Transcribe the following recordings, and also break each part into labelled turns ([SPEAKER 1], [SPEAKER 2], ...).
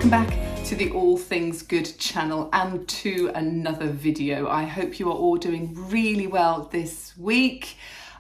[SPEAKER 1] welcome back to the All Things Good channel and to another video. I hope you are all doing really well this week.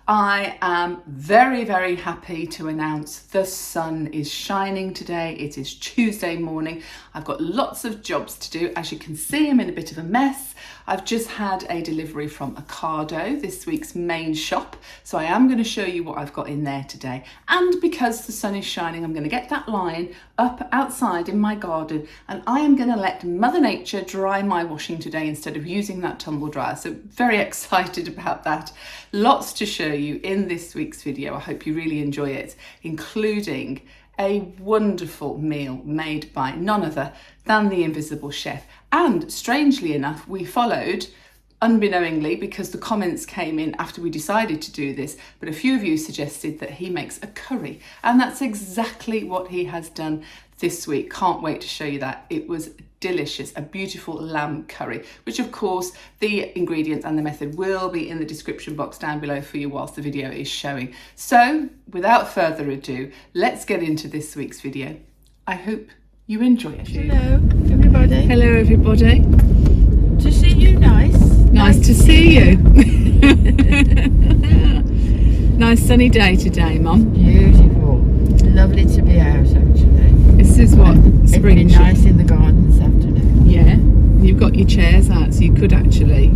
[SPEAKER 1] I am very, very happy to announce the sun is shining today. It is Tuesday morning. I've got lots of jobs to do. As you can see, I'm in a bit of a mess. I've just had a delivery from Ocado, this week's main shop. So I am going to show you what I've got in there today. And because the sun is shining, I'm going to get that line up outside in my garden and I am going to let Mother Nature dry my washing today instead of using that tumble dryer. So very excited about that. Lots to show you in this week's video. I hope you really enjoy it, including a wonderful meal made by none other than the Invisble chef. And strangely enough, we followed, unbeknowingly, because the comments came in after we decided to do this, but a few of you suggested that he makes a curry, and that's exactly what he has done this week. Can't wait to show you that. It was delicious, a beautiful lamb curry, which of course the ingredients and the method will be in the description box down below for you whilst the video is showing. So without further ado, let's get into this week's video. I hope you enjoy it.
[SPEAKER 2] Hello everybody.
[SPEAKER 1] Hello everybody.
[SPEAKER 2] To see you,
[SPEAKER 1] Nice to see you. Nice sunny day today, Mum.
[SPEAKER 2] Beautiful. Lovely to be out actually.
[SPEAKER 1] This is what spring
[SPEAKER 2] It's been nice in the garden this afternoon.
[SPEAKER 1] Yeah. You've got your chairs out so you could actually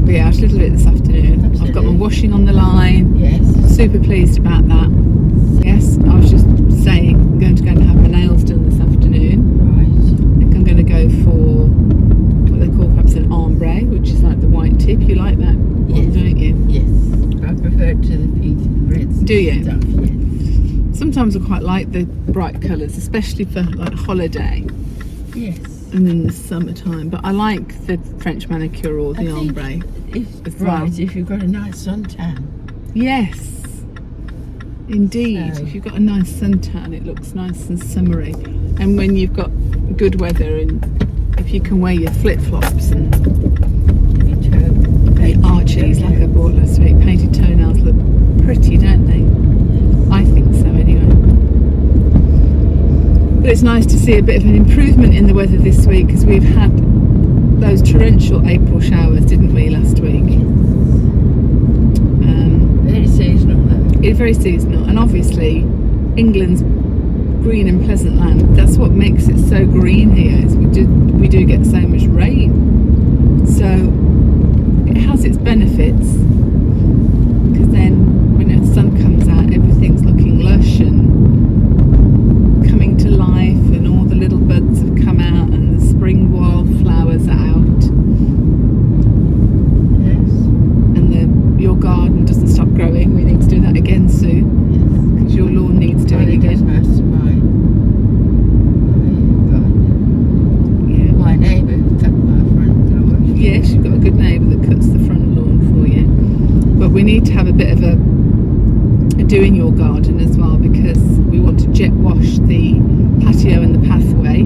[SPEAKER 1] be out a little bit this afternoon.
[SPEAKER 2] Absolutely.
[SPEAKER 1] I've got my washing on the line.
[SPEAKER 2] Yes.
[SPEAKER 1] Super pleased about that. Yes, I was just saying I'm going to go and have my nails done this afternoon.
[SPEAKER 2] Right.
[SPEAKER 1] I think I'm going to go for what they call perhaps an ombre, which is like the white tip. You like that one,
[SPEAKER 2] Yes.
[SPEAKER 1] don't you?
[SPEAKER 2] Yes. I prefer it to the pink and reds.
[SPEAKER 1] Do you?
[SPEAKER 2] Stuff, yes.
[SPEAKER 1] Sometimes I quite like the bright colours, especially for like holiday
[SPEAKER 2] Yes.
[SPEAKER 1] and in the summertime. But I like the French manicure or the ombre.
[SPEAKER 2] It's
[SPEAKER 1] as well.
[SPEAKER 2] right if you've got a nice suntan.
[SPEAKER 1] Yes, indeed.
[SPEAKER 2] So-
[SPEAKER 1] If you've got a nice suntan, it looks nice and summery. And when you've got good weather, and if you can wear your flip flops and the Archies like I bought last week, painted toenails look pretty, don't they? I think so anyway. But it's nice to see a bit of an improvement in the weather this week, because we've had those torrential April showers, didn't we, last week?
[SPEAKER 2] Very seasonal though.
[SPEAKER 1] It's very seasonal, and obviously England's green and pleasant land. That's what makes it so green here, is we do get so much rain. So it has its benefits, because then when the sun comes out, everything's looking lush and coming to life, and all the little buds have come out and the spring wildflowers are out,
[SPEAKER 2] Yes.
[SPEAKER 1] and your garden doesn't stop growing. We need to do that again soon, because your lawn needs doing
[SPEAKER 2] It does
[SPEAKER 1] again.
[SPEAKER 2] most of my garden.
[SPEAKER 1] Yeah.
[SPEAKER 2] My neighbour cut my front lawn.
[SPEAKER 1] Yes, you've got a good neighbour that cuts the front lawn for you. But we need to have a bit of a do in your garden as well, because we want to jet wash the patio and the pathway,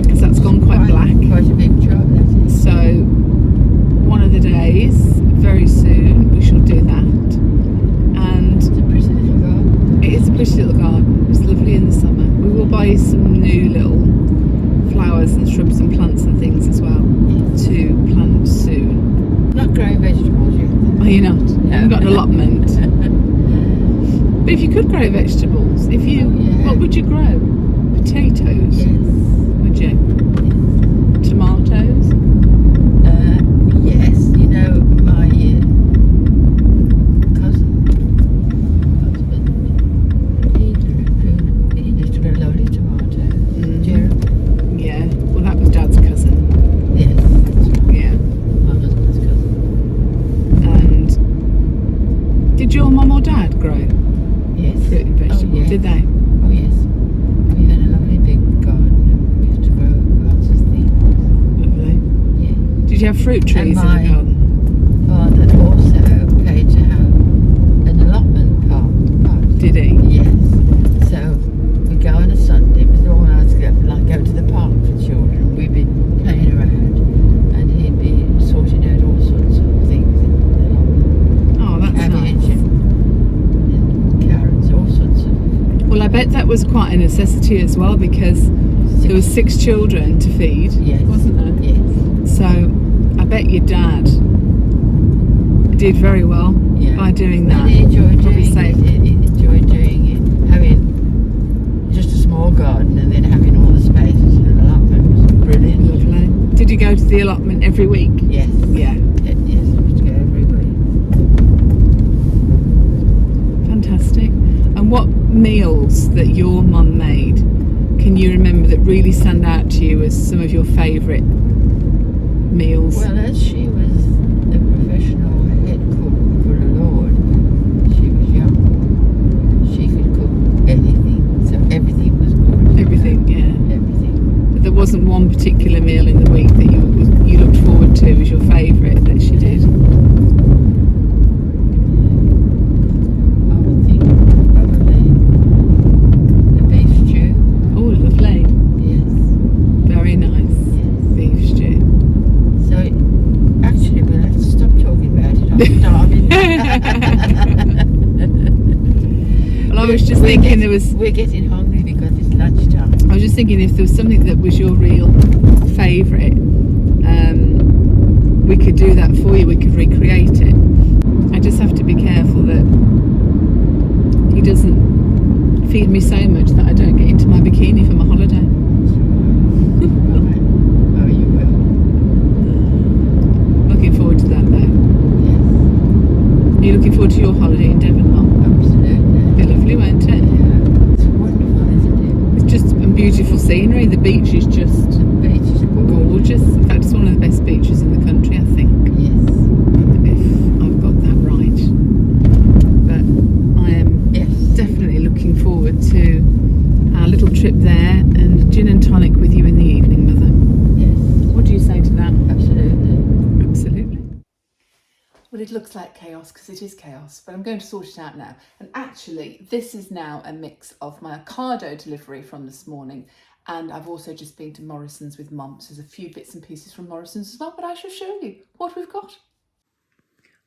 [SPEAKER 1] because that's gone quite black.
[SPEAKER 2] Quite a big job, that is.
[SPEAKER 1] So one of the days, very soon, we shall do that. And
[SPEAKER 2] It's a pretty little garden.
[SPEAKER 1] it is a pretty little garden. It's lovely in the summer. We will buy you some new little flowers and shrubs and plants and things as well to plant soon.
[SPEAKER 2] Not growing vegetables yet.
[SPEAKER 1] Are you not? You haven't got an allotment. But if you could grow vegetables, what would you grow? Potatoes?
[SPEAKER 2] Yes.
[SPEAKER 1] Would you? Tomatoes?
[SPEAKER 2] Yes. You know, my cousin, husband, he used to grow lovely tomatoes. Jeremy.
[SPEAKER 1] Yeah. Well, that was Dad's cousin.
[SPEAKER 2] Yes. That's right.
[SPEAKER 1] Yeah.
[SPEAKER 2] My husband's cousin.
[SPEAKER 1] And did your mum or dad grow
[SPEAKER 2] Yes.
[SPEAKER 1] fruit and vegetables?
[SPEAKER 2] Oh, yes.
[SPEAKER 1] Did they?
[SPEAKER 2] Oh, yes. We had a lovely big garden. We used to grow lots of things.
[SPEAKER 1] Lovely.
[SPEAKER 2] Yeah.
[SPEAKER 1] Did you have fruit trees in the garden?
[SPEAKER 2] Father also paid to have an allotment park.
[SPEAKER 1] Did he?
[SPEAKER 2] Yes. So we'd go on a Sunday. It was all nice to go to the park for children. We'd be playing around, and he'd be sorting out all sorts of things in the allotment.
[SPEAKER 1] Oh, that's
[SPEAKER 2] Cabbage
[SPEAKER 1] nice.
[SPEAKER 2] and carrots, all sorts of.
[SPEAKER 1] Well, I bet that was quite quite a necessity as well, because there was 6 children to feed,
[SPEAKER 2] Yes.
[SPEAKER 1] wasn't there?
[SPEAKER 2] Yes.
[SPEAKER 1] So I bet your dad did very well by doing that.
[SPEAKER 2] And he enjoyed
[SPEAKER 1] Probably
[SPEAKER 2] doing
[SPEAKER 1] saved.
[SPEAKER 2] it. He enjoyed doing it. Having just a small garden and then having all the spaces for the allotment was brilliant.
[SPEAKER 1] Lovely. Did you go to the allotment every week?
[SPEAKER 2] Yes.
[SPEAKER 1] Yeah.
[SPEAKER 2] Yes, we used to go every week.
[SPEAKER 1] Fantastic. And what meals that your mum made can you remember that really stand out to you as some of your favourite meals?
[SPEAKER 2] Well, as she was a professional head cook for the Lord, she was young. She could cook anything, so everything was good.
[SPEAKER 1] Everything, yeah.
[SPEAKER 2] Everything.
[SPEAKER 1] But there wasn't one particular meal in the week that you looked forward to as your favourite that she did?
[SPEAKER 2] I would think probably the beef stew.
[SPEAKER 1] Oh, lovely.
[SPEAKER 2] Yes.
[SPEAKER 1] Very nice.
[SPEAKER 2] Yes.
[SPEAKER 1] Beef stew.
[SPEAKER 2] So actually, we'll have to stop talking about it. I'm starving.
[SPEAKER 1] Well, I was just thinking
[SPEAKER 2] We're getting hungry because it's lunchtime.
[SPEAKER 1] I was just thinking if there was something that was your real favourite, we could do that for you, we could recreate it. I just have to be careful that he doesn't feed me so much that I don't get into my bikini for my holiday.
[SPEAKER 2] Right. Oh, you will.
[SPEAKER 1] Looking forward to that though.
[SPEAKER 2] Yes.
[SPEAKER 1] Are you looking forward to your holiday in Devon, Mum?
[SPEAKER 2] Absolutely.
[SPEAKER 1] It'll be lovely, won't it?
[SPEAKER 2] Yeah. It's wonderful, isn't
[SPEAKER 1] It's just beautiful scenery. The beach is just
[SPEAKER 2] it? The beach is
[SPEAKER 1] gorgeous. In fact, it's one of the best beaches in the country, I think,
[SPEAKER 2] Yes.
[SPEAKER 1] if I've got that right. But I am
[SPEAKER 2] Yes.
[SPEAKER 1] definitely looking forward to our little trip there and gin and tonic with you in the evening, Mother.
[SPEAKER 2] Yes.
[SPEAKER 1] What do you say to that?
[SPEAKER 2] Absolutely.
[SPEAKER 1] Absolutely. Well, it looks like chaos because it is chaos, but I'm going to sort it out now. And actually, this is now a mix of my Ocado delivery from this morning, and I've also just been to Morrison's with Mum. So there's a few bits and pieces from Morrison's as well, but I shall show you what we've got.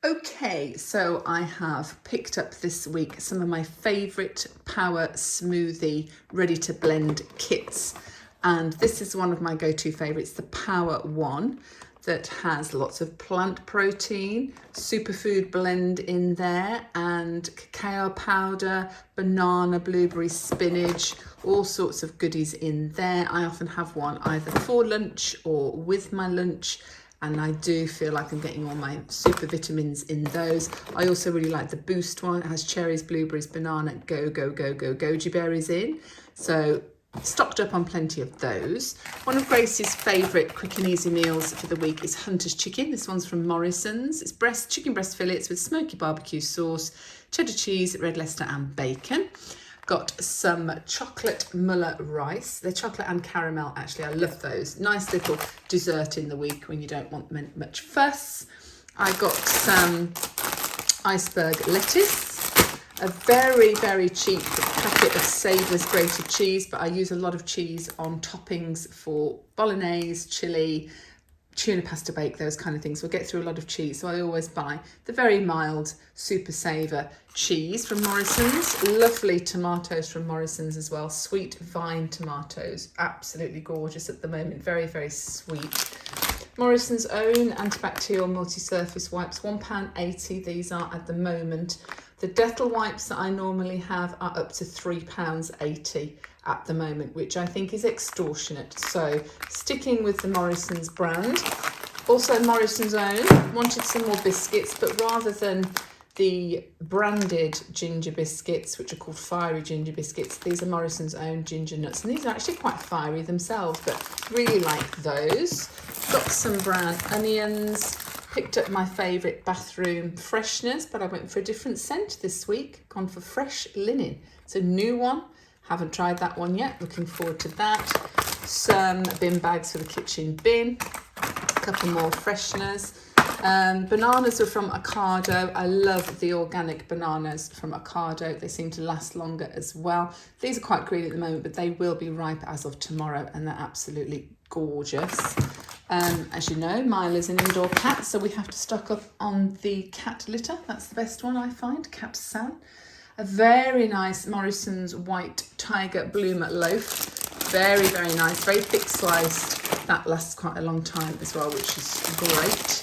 [SPEAKER 1] Okay, so I have picked up this week some of my favourite power smoothie ready to blend kits. And this is one of my go-to favourites, the Power One, that has lots of plant protein, superfood blend in there, and cacao powder, banana, blueberry, spinach, all sorts of goodies in there. I often have one either for lunch or with my lunch, and I do feel like I'm getting all my super vitamins in those. I also really like the Boost one. It has cherries, blueberries, banana, goji berries in. So stocked up on plenty of those. One of Grace's favourite quick and easy meals for the week is Hunter's Chicken. This one's from Morrison's. It's chicken breast fillets with smoky barbecue sauce, cheddar cheese, red Leicester and bacon. Got some chocolate Muller rice. They're chocolate and caramel, actually. I love those. Nice little dessert in the week when you don't want much fuss. I got some iceberg lettuce. A very, very cheap packet of Savers grated cheese, but I use a lot of cheese on toppings for bolognese, chilli, tuna pasta bake, those kind of things. We'll get through a lot of cheese, so I always buy the very mild Super Saver cheese from Morrison's. Lovely tomatoes from Morrison's as well. Sweet vine tomatoes, absolutely gorgeous at the moment. Very, very sweet. Morrison's own antibacterial multi-surface wipes, £1.80 these are at the moment. The Dettol wipes that I normally have are up to £3.80 at the moment, which I think is extortionate. So sticking with the Morrison's brand. Also Morrison's own, wanted some more biscuits, but rather than the branded ginger biscuits, which are called fiery ginger biscuits, these are Morrison's own ginger nuts, and these are actually quite fiery themselves, but really like those. Got some brown onions. Picked up my favourite bathroom fresheners, but I went for a different scent this week. Gone for fresh linen. It's a new one. Haven't tried that one yet. Looking forward to that. Some bin bags for the kitchen bin. A couple more fresheners. Bananas are from Ocado. I love the organic bananas from Ocado. They seem to last longer as well. These are quite green at the moment, but they will be ripe as of tomorrow, and they're absolutely gorgeous. As you know, Mila's an indoor cat, so we have to stock up on the cat litter. That's the best one I find, Cat San. a very nice Morrison's White Tiger Bloomer loaf. Very, very nice, very thick sliced. That lasts quite a long time as well, which is great.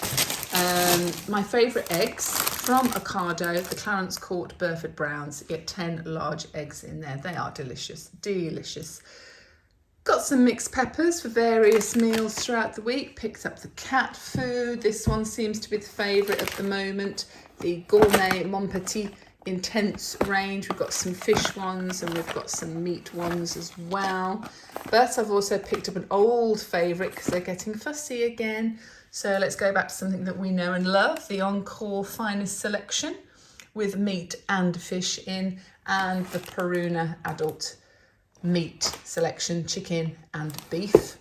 [SPEAKER 1] My favourite eggs from Ocado, the Clarence Court Burford Browns. You get 10 large eggs in there. They are delicious, delicious. Got some mixed peppers for various meals throughout the week. Picked up the cat food. This one seems to be the favourite at the moment. The Gourmet Mon Petit Intense range. We've got some fish ones and we've got some meat ones as well. But I've also picked up an old favourite because they're getting fussy again. So let's go back to something that we know and love. The Encore Finest Selection with meat and fish in, and the Peruna Adult Meat Selection, chicken and beef.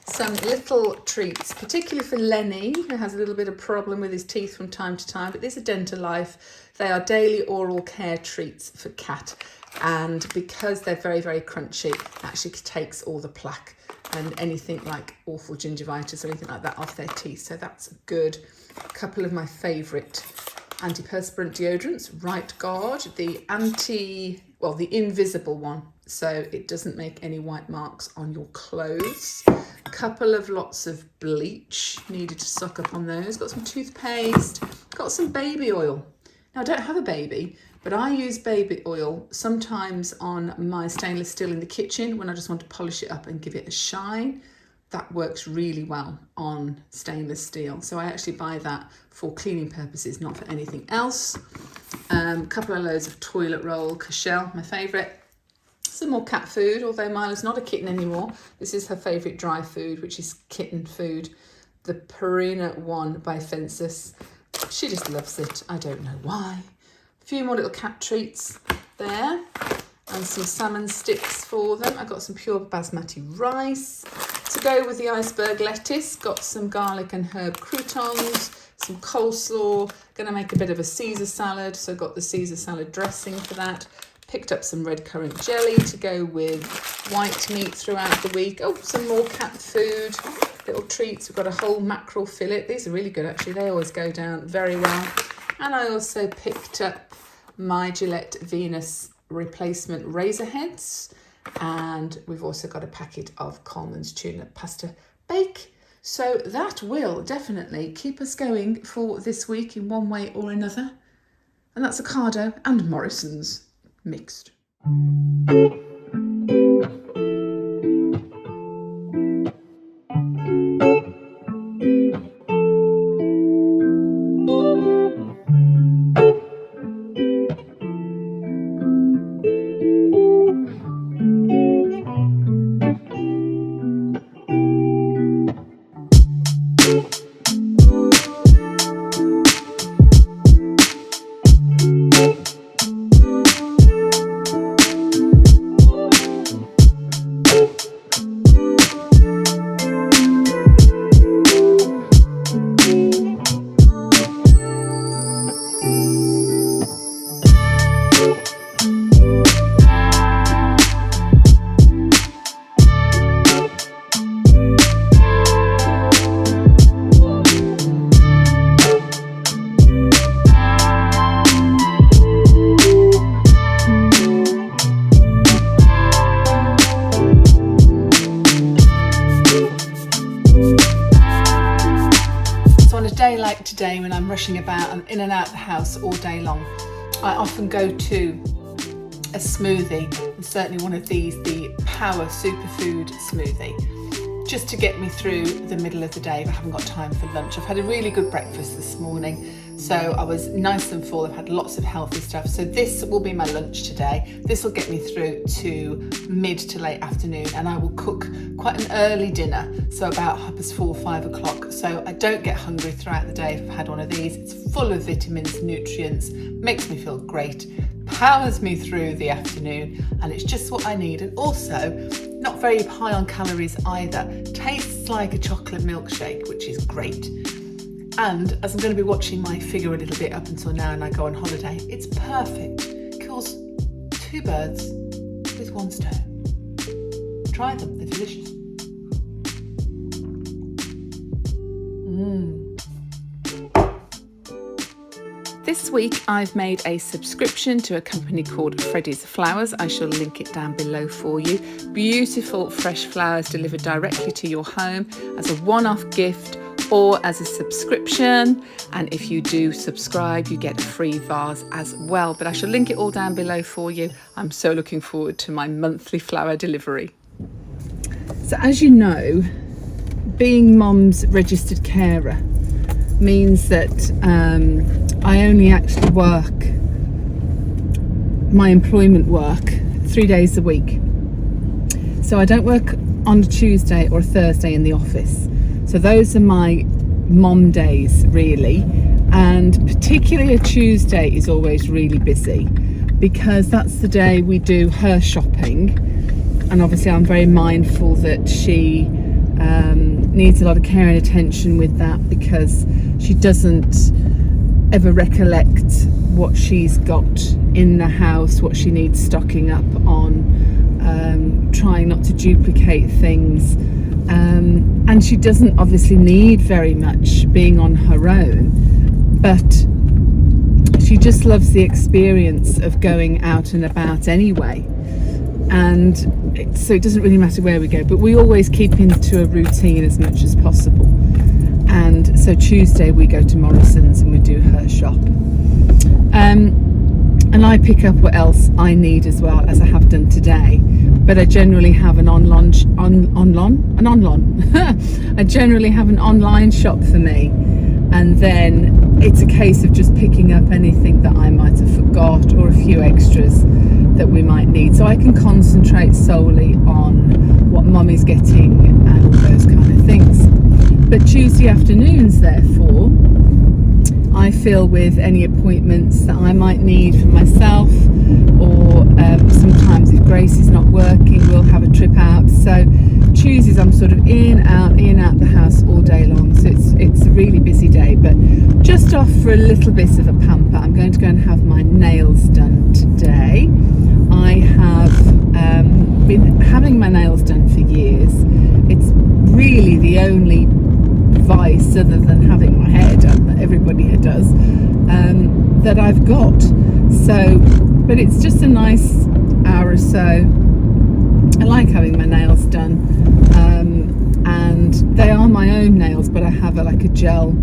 [SPEAKER 1] Some little treats, particularly for Lenny, who has a little bit of problem with his teeth from time to time, but these are Dental Life. They are daily oral care treats for Cat, and because they're very, very crunchy, it actually takes all the plaque and anything like awful gingivitis or anything like that off their teeth, so that's good. A couple of my favourite antiperspirant deodorants, Right Guard, the Invisble one, so it doesn't make any white marks on your clothes. Couple of lots of bleach, needed to stock up on those. Got some toothpaste, got some baby oil. Now I don't have a baby, but I use baby oil sometimes on my stainless steel in the kitchen when I just want to polish it up and give it a shine. That works really well on stainless steel. So I actually buy that for cleaning purposes, not for anything else. Couple of loads of toilet roll, Cashel, my favourite. Some more cat food, although Mila's not a kitten anymore. This is her favourite dry food, which is kitten food. The Purina one by Fences. She just loves it. I don't know why. A few more little cat treats there. And some salmon sticks for them. I got some pure basmati rice. To go with the iceberg lettuce, got some garlic and herb croutons, some coleslaw. Gonna make a bit of a Caesar salad, so got the Caesar salad dressing for that. Picked up some red currant jelly to go with white meat throughout the week. Oh, some more cat food, little treats. We've got a whole mackerel fillet. These are really good, actually. They always go down very well. And I also picked up my Gillette Venus replacement razor heads. And we've also got a packet of Coleman's tuna pasta bake. So that will definitely keep us going for this week in one way or another. And that's Ocado and Morrison's mixed. Like today, when I'm rushing about and in and out the house all day long, I often go to a smoothie, and certainly one of these, the Power Superfood smoothie, just to get me through the middle of the day if I haven't got time for lunch. I've had a really good breakfast this morning, so I was nice and full. I've had lots of healthy stuff, so this will be my lunch today. This will get me through to mid to late afternoon, and I will cook quite an early dinner, so about 4:30, 5 o'clock, so I don't get hungry throughout the day if I've had one of these. It's full of vitamins, nutrients, makes me feel great, powers me through the afternoon, and it's just what I need. And also not very high on calories either. Tastes like a chocolate milkshake, which is great. And as I'm going to be watching my figure a little bit up until now and I go on holiday, it's perfect. Kills two birds with one stone. Try them, they're delicious. This week I've made a subscription to a company called FREDDIES Flowers. I shall link it down below for you. Beautiful fresh flowers delivered directly to your home as a one-off gift or as a subscription, and if you do subscribe you get a free vase as well, but I shall link it all down below for you. I'm so looking forward to my monthly flower delivery. So as you know, being Mum's registered carer means that I only actually work my employment work 3 days a week. So I don't work on a Tuesday or a Thursday in the office. So those are my mom days really, and particularly a Tuesday is always really busy because that's the day we do her shopping, and obviously I'm very mindful that she needs a lot of care and attention with that because she doesn't ever recollect what she's got in the house, what she needs stocking up on, trying not to duplicate things. And she doesn't obviously need very much being on her own, but she just loves the experience of going out and about anyway. And so it doesn't really matter where we go, but we always keep into a routine as much as possible. And so Tuesday we go to Morrison's and we do her shop. And I pick up what else I need as well, as I have done today. But I generally have an online I generally have an online shop for me, and then it's a case of just picking up anything that I might have forgot or a few extras that we might need, so I can concentrate solely on what Mum is getting and all those kind of things. But Tuesday afternoons, therefore, I fill with any appointments that I might need for myself, or sometimes if Grace is not working we'll have a trip out. So Tuesdays I'm sort of in, out the house all day long, so it's a really busy day. But just off for a little bit of a pamper, I'm going to go and have my nails done today. I have been having my nails done for years. It's really the only vice, other than having my hair done that everybody does, that I've got. So, but it's just a nice hour or so. I like having my nails done, and they are my own nails, but I have like a gel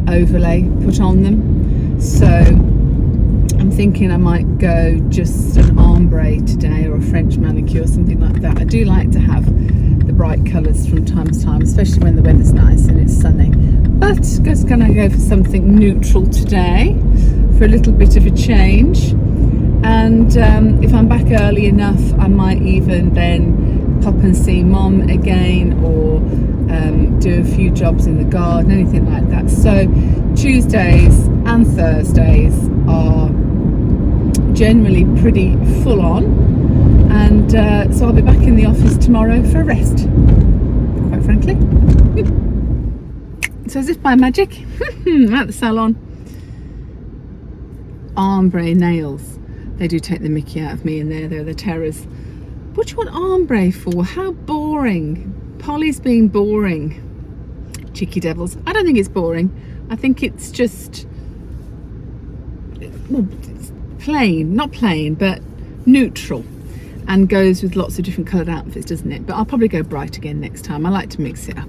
[SPEAKER 1] overlay put on them. So I'm thinking I might go just an ombre today, or a French manicure or something like that. I do like to have the bright colours from time to time, especially when the weather's nice and it's sunny. But just gonna go for something neutral today for a little bit of a change. And if I'm back early enough, I might even then pop and see Mum again, or do a few jobs in the garden, anything like that. So Tuesdays and Thursdays are generally pretty full on, and so I'll be back in the office tomorrow for a rest, quite frankly. So as if by magic, at the salon, ombre nails. They do take the mickey out of me, and they're the terrors. What do you want ombre for? How boring. Polly's being boring. Cheeky devils. I don't think it's boring. I think it's just, well, it's plain, not plain, but neutral, and goes with lots of different coloured outfits, doesn't it? But I'll probably go bright again next time. I like to mix it up.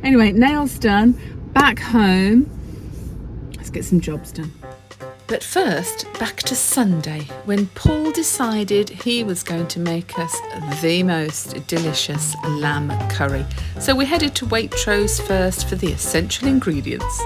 [SPEAKER 1] Anyway, nails done. Back home. Let's get some jobs done. But first, back to Sunday, when Paul decided he was going to make us the most delicious lamb curry. So we headed to Waitrose first for the essential ingredients.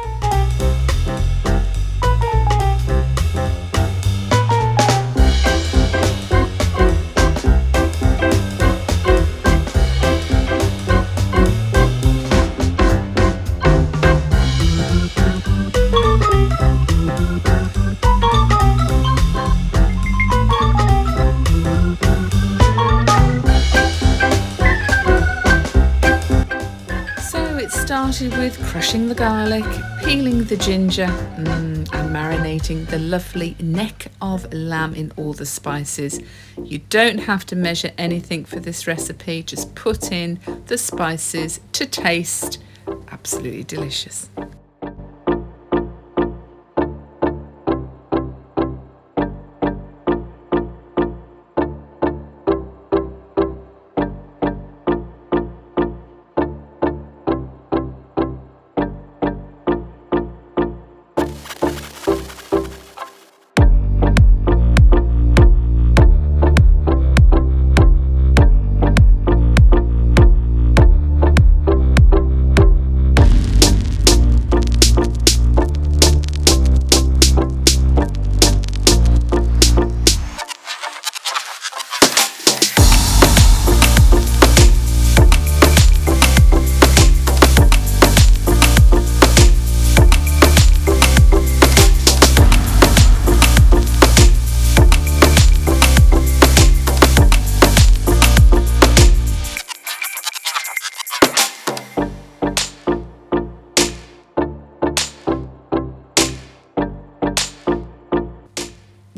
[SPEAKER 1] Started with crushing the garlic, peeling the ginger, and marinating the lovely neck of lamb in all the spices. You don't have to measure anything for this recipe, just put in the spices to taste. Absolutely delicious.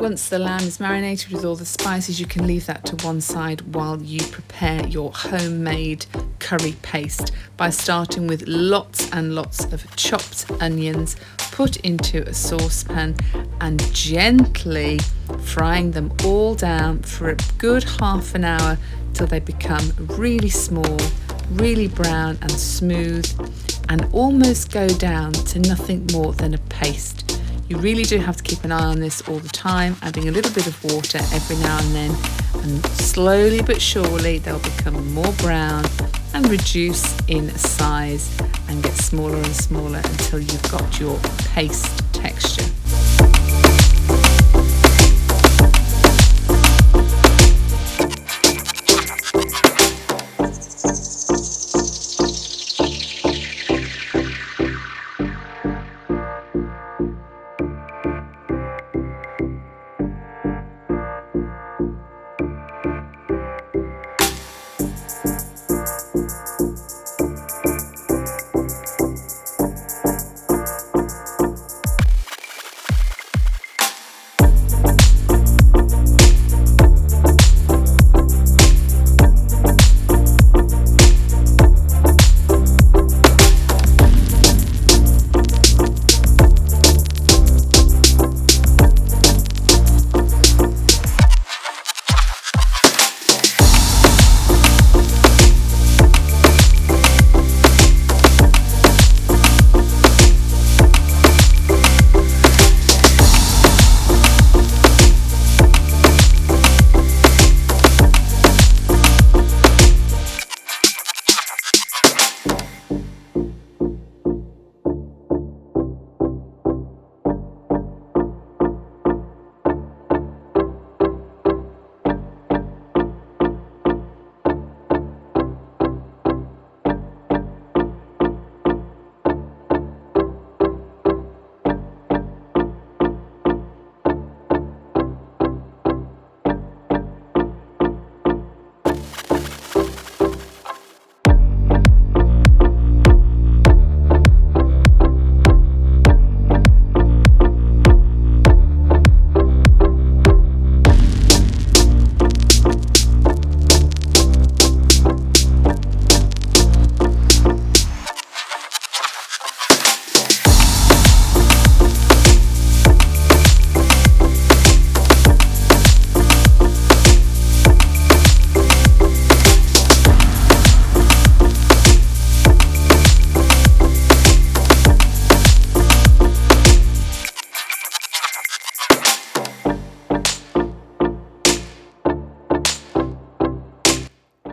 [SPEAKER 1] once the lamb is marinated with all the spices, you can leave that to one side while you prepare your homemade curry paste by starting with lots and lots of chopped onions put into a saucepan and gently frying them all down for a good half an hour till they become really small, really brown and smooth, and almost go down to nothing more than a paste. You really do have to keep an eye on this all the time, adding a little bit of water every now and then, and slowly but surely they'll become more brown and reduce in size and get smaller and smaller until you've got your paste texture.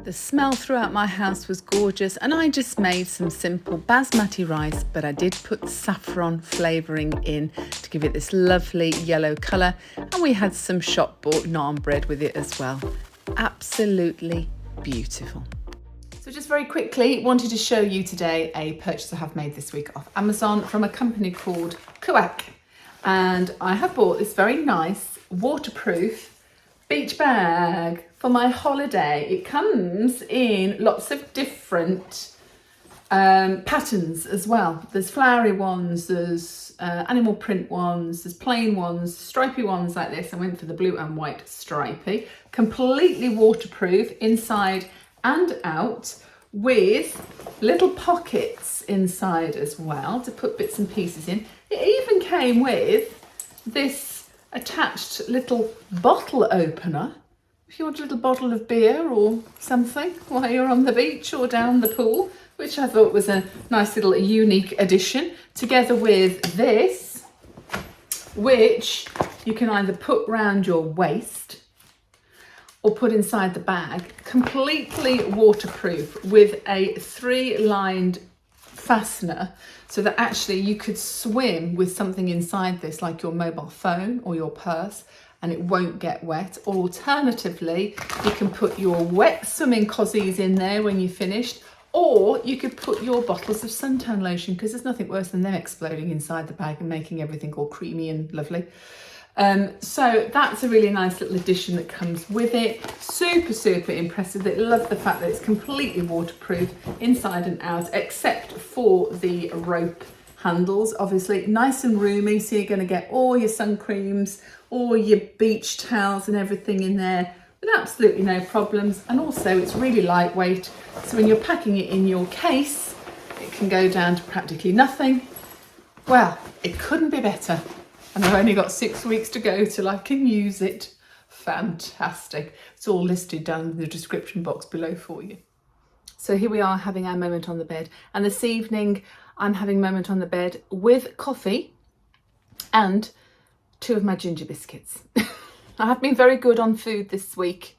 [SPEAKER 1] The smell throughout my house was gorgeous, and I just made some simple basmati rice, but I did put saffron flavouring in to give it this lovely yellow colour, and we had some shop bought naan bread with it as well. Absolutely beautiful. So just very quickly, wanted to show you today a purchase I have made this week off Amazon from a company called Cumin, and I have bought this very nice waterproof beach bag for my holiday. It comes in lots of different patterns as well. There's flowery ones, there's animal print ones, there's plain ones, stripy ones like this. I went for the blue and white stripy. Completely waterproof inside and out, with little pockets inside as well to put bits and pieces in. It even came with this attached little bottle opener if you want a little bottle of beer or something while you're on the beach or down the pool, which I thought was a nice little unique addition, together with this, which you can either put round your waist or put inside the bag. Completely waterproof with a 3-lined fastener, so that actually you could swim with something inside this, like your mobile phone or your purse, and it won't get wet. Or alternatively, you can put your wet swimming cozies in there when you're finished, or you could put your bottles of suntan lotion, because there's nothing worse than them exploding inside the bag and making everything all creamy and lovely. So that's a really nice little addition that comes with it. Super impressive. I love the fact that it's completely waterproof inside and out, except for the rope handles, obviously nice and roomy, so you're going to get all your sun creams, all your beach towels and everything in there with absolutely no problems. And also it's really lightweight, so when you're packing it in your case, it can go down to practically nothing. Well, it couldn't be better. And I've only got 6 weeks to go till I can use it. Fantastic. It's all listed down in the description box below for you. So here we are having our moment on the bed. And this evening I'm having a moment on the bed with coffee and 2 of my ginger biscuits. I have been very good on food this week.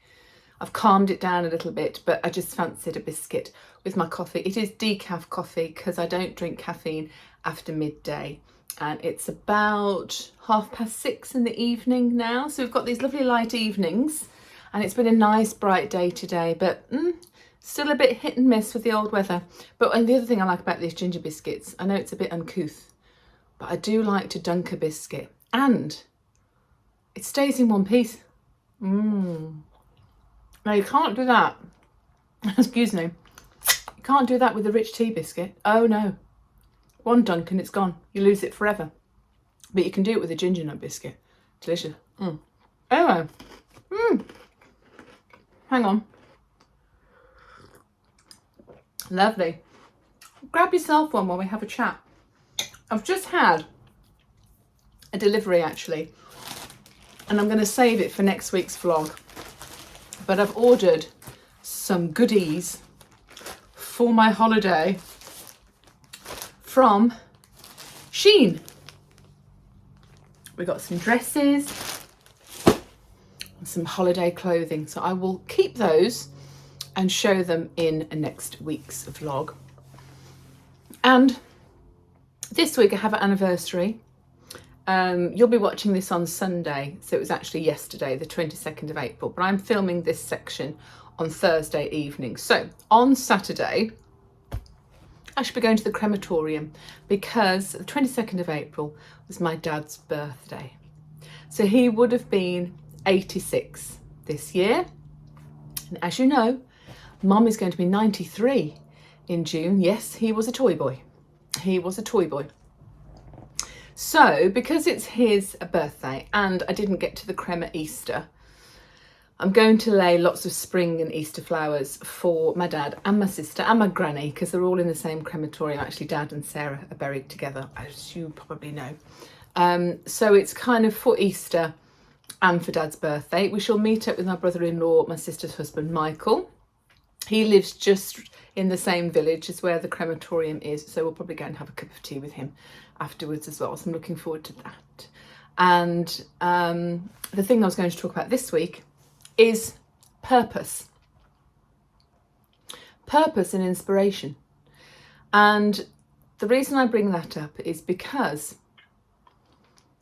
[SPEAKER 1] I've calmed it down a little bit, but I just fancied a biscuit with my coffee. It is decaf coffee because I don't drink caffeine after midday. And it's about 6:30 in the evening now. So we've got these lovely light evenings and it's been a nice bright day today, but still a bit hit and miss with the old weather. But and the other thing I like about these ginger biscuits, I know it's a bit uncouth, but I do like to dunk a biscuit and it stays in one piece. Now you can't do that, excuse me, you can't do that with a rich tea biscuit. Oh no, one dunk and it's gone, you lose it forever. But you can do it with a ginger nut biscuit. Delicious. Anyway, hang on. Lovely. Grab yourself one while we have a chat. I've just had a delivery actually, and I'm going to save it for next week's vlog. But I've ordered some goodies for my holiday from Shein. We got some dresses and some holiday clothing, so I will keep those and show them in next week's vlog. And this week I have an anniversary. You'll be watching this on Sunday, so it was actually yesterday, the 22nd of April, but I'm filming this section on Thursday evening. So on Saturday I should be going to the crematorium because the 22nd of April was my dad's birthday. So he would have been 86 this year. And as you know, Mum is going to be 93 in June. Yes, he was a toy boy. He was a toy boy. So because it's his birthday and I didn't get to the crema Easter, I'm going to lay lots of spring and Easter flowers for my dad and my sister and my granny because they're all in the same crematorium. Actually, Dad and Sarah are buried together, as you probably know. So it's kind of for Easter and for Dad's birthday. We shall meet up with my brother-in-law, my sister's husband, Michael. He lives just in the same village as where the crematorium is, so we'll probably go and have a cup of tea with him afterwards as well. So I'm looking forward to that. And the thing I was going to talk about this week is purpose. Purpose and inspiration. And the reason I bring that up is because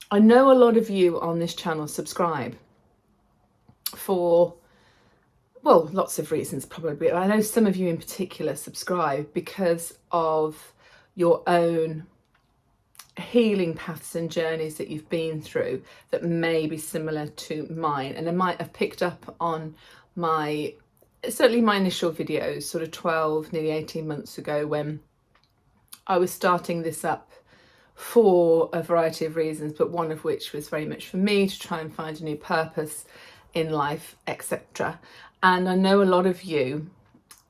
[SPEAKER 1] I know a lot of you on this channel subscribe for, well, lots of reasons probably. I know some of you in particular subscribe because of your own healing paths and journeys that you've been through that may be similar to mine, and I might have picked up on my, certainly my initial videos sort of 12, nearly 18 months ago when I was starting this up for a variety of reasons, but one of which was very much for me to try and find a new purpose in life, etc. And I know a lot of you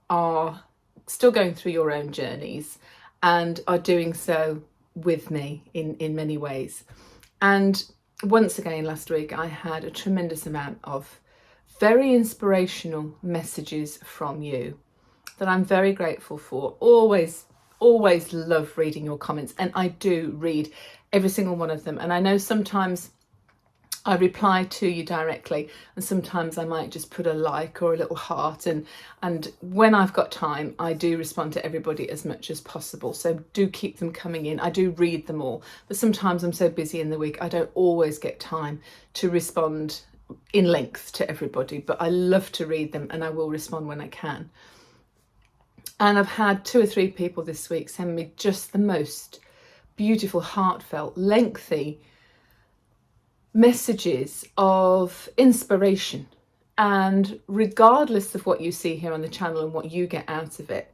[SPEAKER 1] are still going through your own journeys and are doing so with me in many ways. And once again last week I had a tremendous amount of very inspirational messages from you that I'm very grateful for. Always love reading your comments, and I do read every single one of them. And I know sometimes I reply to you directly, and sometimes I might just put a like or a little heart, and when I've got time I do respond to everybody as much as possible, so do keep them coming in. I do read them all, but sometimes I'm so busy in the week I don't always get time to respond in length to everybody, but I love to read them and I will respond when I can. And I've had 2 or 3 people this week send me just the most beautiful, heartfelt, lengthy messages of inspiration. And regardless of what you see here on the channel and what you get out of it,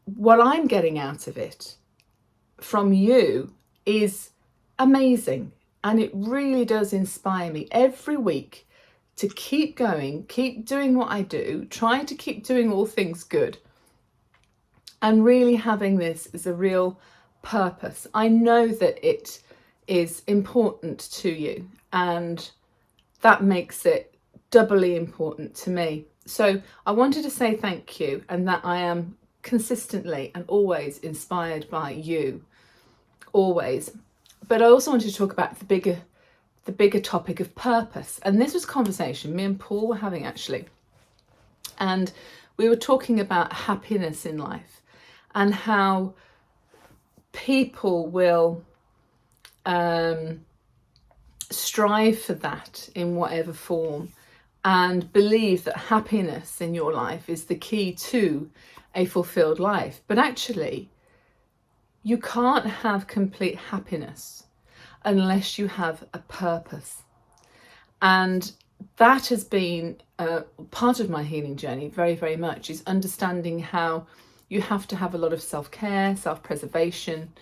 [SPEAKER 1] what I'm getting out of it from you is amazing, and it really does inspire me every week to keep going, keep doing what I do, trying to keep doing all things good, and really having this as a real purpose. I know that it is important to you, and that makes it doubly important to me. So I wanted to say thank you, and that I am consistently and always inspired by you, always. But I also wanted to talk about the bigger topic of purpose. And this was a conversation me and Paul were having, actually. And we were talking about happiness in life and how people will strive for that in whatever form, and believe that happiness in your life is the key to a fulfilled life. But actually, you can't have complete happiness unless you have a purpose. And that has been part of my healing journey, very, very much, is understanding how you have to have a lot of self-care, self-preservation,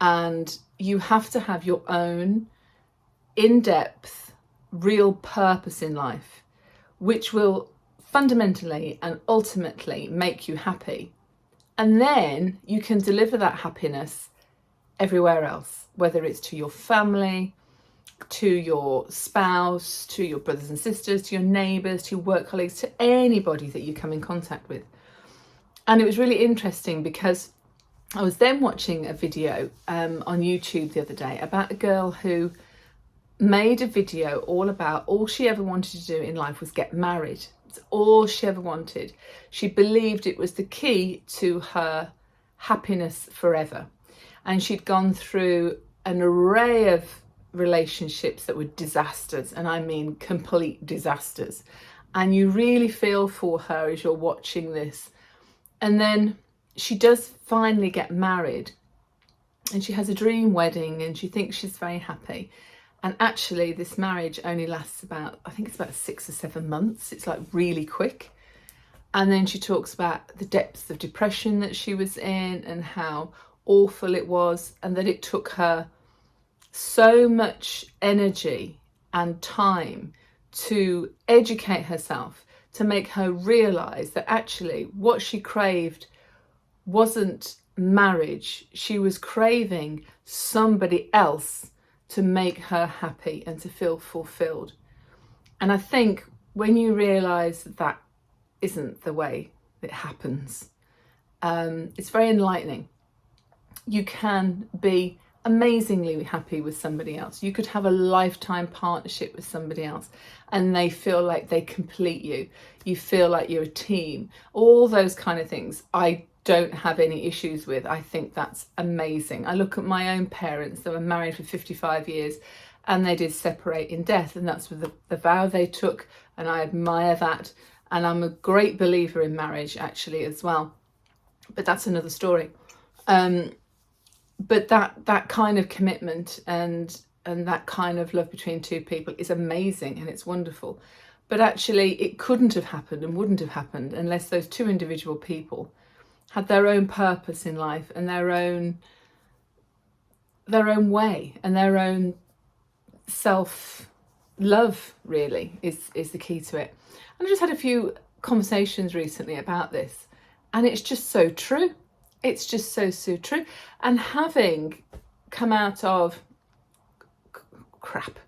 [SPEAKER 1] and you have to have your own in-depth, real purpose in life, which will fundamentally and ultimately make you happy. And then you can deliver that happiness everywhere else, whether it's to your family, to your spouse, to your brothers and sisters, to your neighbours, to your work colleagues, to anybody that you come in contact with. And it was really interesting because I was then watching a video on YouTube the other day about a girl who made a video all about all she ever wanted to do in life was get married. It's all she ever wanted. She believed it was the key to her happiness forever. And she'd gone through an array of relationships that were disasters, and I mean complete disasters. And you really feel for her as you're watching this. And then she does finally get married, and she has a dream wedding, and she thinks she's very happy. And actually this marriage only lasts about, I think it's about 6 or 7 months. It's like really quick. And then she talks about the depths of depression that she was in and how awful it was, and that it took her so much energy and time to educate herself, to make her realise that actually what she craved wasn't marriage. She was craving somebody else to make her happy and to feel fulfilled. And I think when you realise that that isn't the way it happens, it's very enlightening. You can be amazingly happy with somebody else. You could have a lifetime partnership with somebody else and they feel like they complete you. You feel like you're a team. All those kind of things I don't have any issues with. I think that's amazing. I look at my own parents. They were married for 55 years and they did separate in death, and that's the vow they took, and I admire that. And I'm a great believer in marriage actually as well, but that's another story. But that kind of commitment and that kind of love between two people is amazing and it's wonderful. But actually it couldn't have happened and wouldn't have happened unless those two individual people had their own purpose in life and their own way, and their own self-love really is the key to it. And I just had a few conversations recently about this, and it's just so true. It's just so true. And having come out of crap,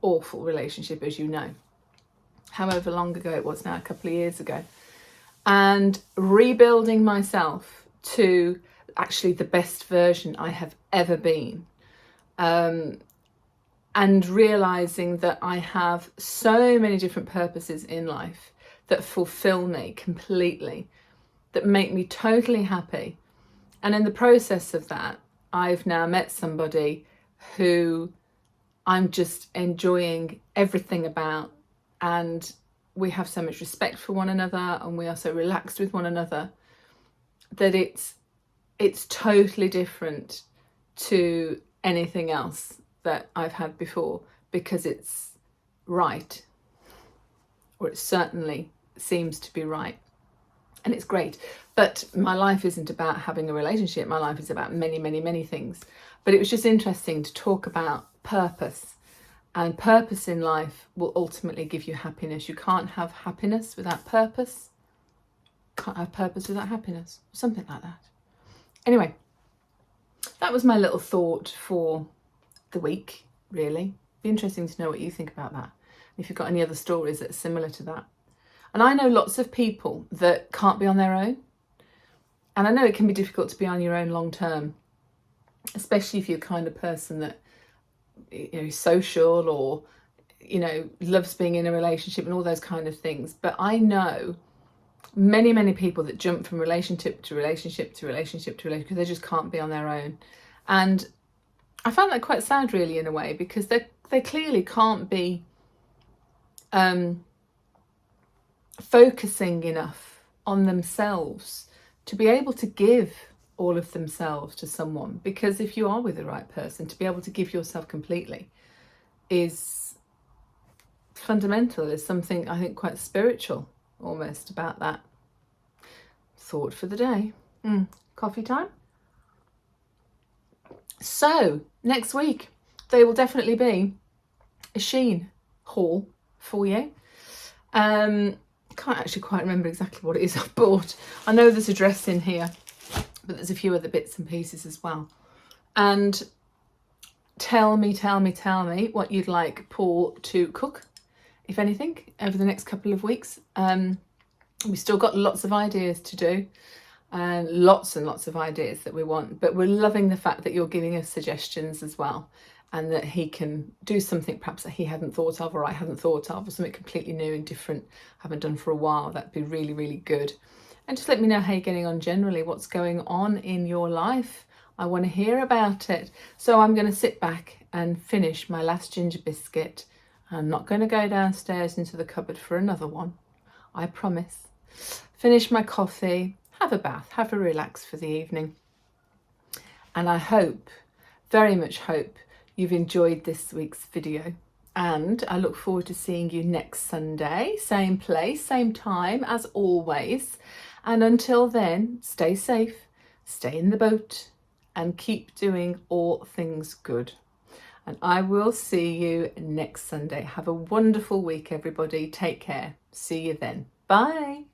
[SPEAKER 1] awful relationship, as you know, however long ago it was now, a couple of years ago, and rebuilding myself to actually the best version I have ever been, and realising that I have so many different purposes in life that fulfill me completely, that make me totally happy. And in the process of that, I've now met somebody who I'm just enjoying everything about, and we have so much respect for one another and we are so relaxed with one another that it's totally different to anything else that I've had before, because it's right, or it certainly seems to be right. and it's great. But my life isn't about having a relationship. My life is about many, many, many things. But it was just interesting to talk about purpose. And purpose in life will ultimately give you happiness. You can't have happiness without purpose. Can't have purpose without happiness. Something like that. Anyway, that was my little thought for the week, really. Be interesting to know what you think about that. If you've got any other stories that are similar to that. And I know lots of people that can't be on their own. And I know it can be difficult to be on your own long term, especially if you're the kind of person that, you know, is social or, you know, loves being in a relationship and all those kind of things. But I know many, many people that jump from relationship to relationship to relationship to relationship because they just can't be on their own. And I found that quite sad, really, in a way, because they clearly can't be focusing enough on themselves to be able to give all of themselves to someone. Because if you are with the right person, to be able to give yourself completely is fundamental. There's something, I think, quite spiritual almost about that. Thought for the day. Coffee time. So next week there will definitely be a Shein haul for you. Can't actually quite remember exactly what it is I've bought. I know there's a dress in here, but there's a few other bits and pieces as well. And tell me what you'd like Paul to cook, if anything, over the next couple of weeks. We've still got lots of ideas to do, and lots of ideas that we want, but we're loving the fact that you're giving us suggestions as well, and that he can do something perhaps that he hadn't thought of, or I hadn't thought of, or something completely new and different, haven't done for a while. That'd be really, really good. And just let me know how you're getting on generally, what's going on in your life. I want to hear about it. So I'm going to sit back and finish my last ginger biscuit. I'm not going to go downstairs into the cupboard for another one, I promise. Finish my coffee, have a bath, have a relax for the evening. And I hope, very much hope, you've enjoyed this week's video. And I look forward to seeing you next Sunday, same place, same time as always. And until then, stay safe, stay in the boat, and keep doing all things good. And I will see you next Sunday. Have a wonderful week, everybody. Take care. See you then. Bye.